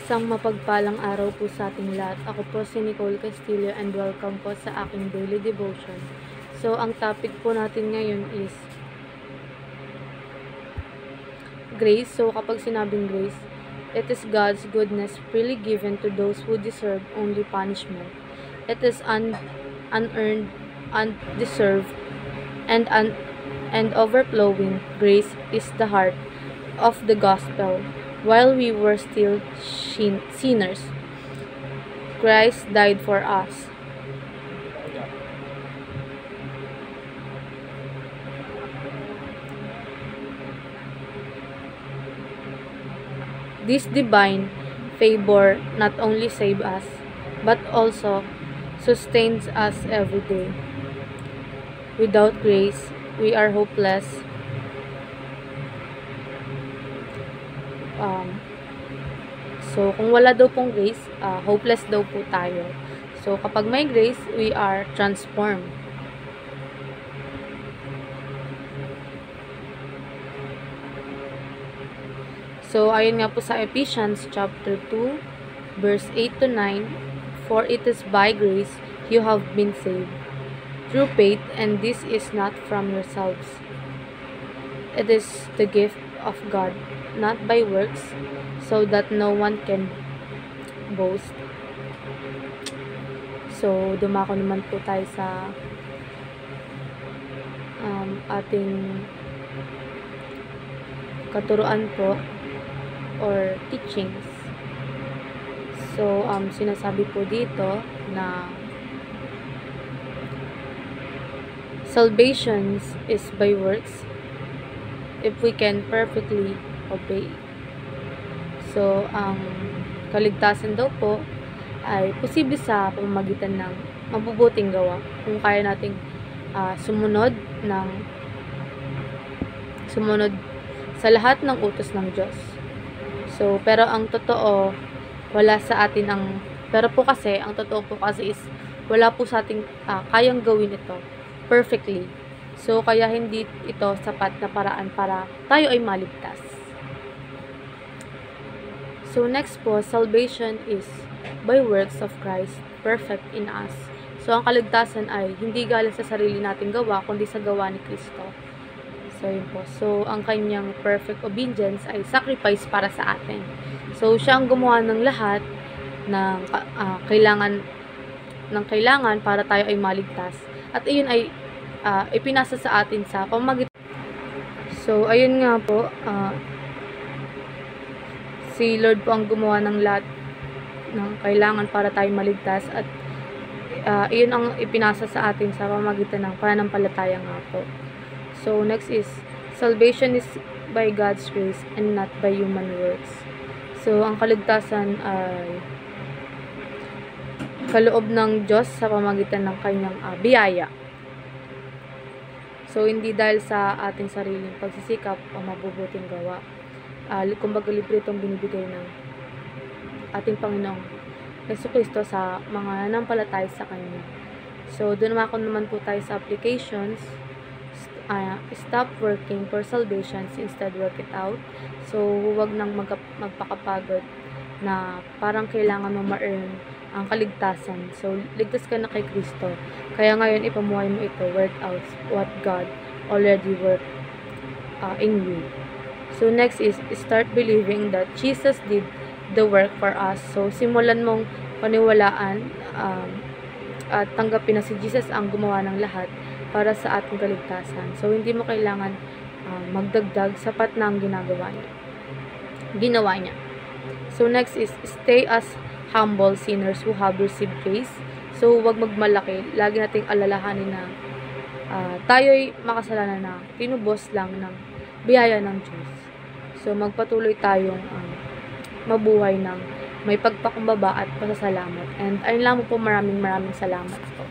Isang mapagpalang araw po sa ating lahat. Ako po si Nicole Castillo and welcome po sa aking daily devotion. So, ang topic po natin ngayon is grace. So, kapag sinabing grace, it is God's goodness freely given to those who deserve only punishment. It is unearned, undeserved, and overflowing. Grace is the heart of the gospel. While we were still sinners, Christ died for us. This divine favor not only saves us, but also sustains us every day. Without grace, we are hopeless. So, kung wala daw pong grace, hopeless daw po tayo. So, kapag may grace, we are transformed. So, ayun nga po sa Ephesians chapter 2, verse 8 to 9, "For it is by grace you have been saved, through faith, and this is not from yourselves. It is the gift of God, not by works, so that no one can boast." So, dumako naman po tayo sa ating katuruan po or teachings. So, sinasabi po dito na salvation is by works if we can perfectly obey. So, ang kaligtasan daw po ay posible sa pamamagitan ng mabubuting gawa. Kung kaya nating sumunod sa lahat ng utos ng Diyos. So, pero ang totoo, wala sa atin pero po kasi, ang totoo po kasi is, wala po sa ating kayang gawin ito perfectly. So, kaya hindi ito sapat na paraan para tayo ay maligtas. So, next po, salvation is by works of Christ, perfect in us. So, ang kaligtasan ay hindi galing sa sarili nating gawa, kundi sa gawa ni Kristo. So, yun po. So, ang kanyang perfect obedience ay sacrifice para sa atin. So, siya ang gumawa ng lahat ng kailangan para tayo ay maligtas. At iyon ay ipinasa sa atin sa pamamagitan. So, ayun nga po, si Lord po ang gumawa ng lahat ng kailangan para tayo maligtas, at iyon ang ipinasa sa atin sa pamamagitan ng pananampalataya nga po. So, next is, salvation is by God's grace and not by human works. So, ang kaligtasan ay kaloob ng Diyos sa pamamagitan ng kanyang biyaya. So, hindi dahil sa ating sariling pagsisikap o mabubuting gawa. Kumbaga, libre itong binibigay ng ating Panginoong Jesucristo sa mga nanampalataya sa Kanya. So, doon naman po tayo sa applications. Stop working for salvation, instead work it out. So, huwag nang magpakapagod na parang kailangan mo ma-earn ang kaligtasan. So, ligtas ka na kay Kristo. Kaya ngayon, ipamuhay mo ito, work out what God already worked in you. So, next is, start believing that Jesus did the work for us. So, simulan mong paniwalaan at tanggapin na si Jesus ang gumawa ng lahat para sa ating kaligtasan. So, hindi mo kailangan magdagdag, sapat na ang ginawa niya. So, next is, stay as humble sinners who have received grace. So, huwag magmalaki. Lagi nating alalahanin na tayo'y makasalanan na tinubos lang ng biyaya ng Diyos. So, magpatuloy tayong mabuhay ng may pagpakumbaba at pasasalamat. And ayun lang po, maraming salamat po.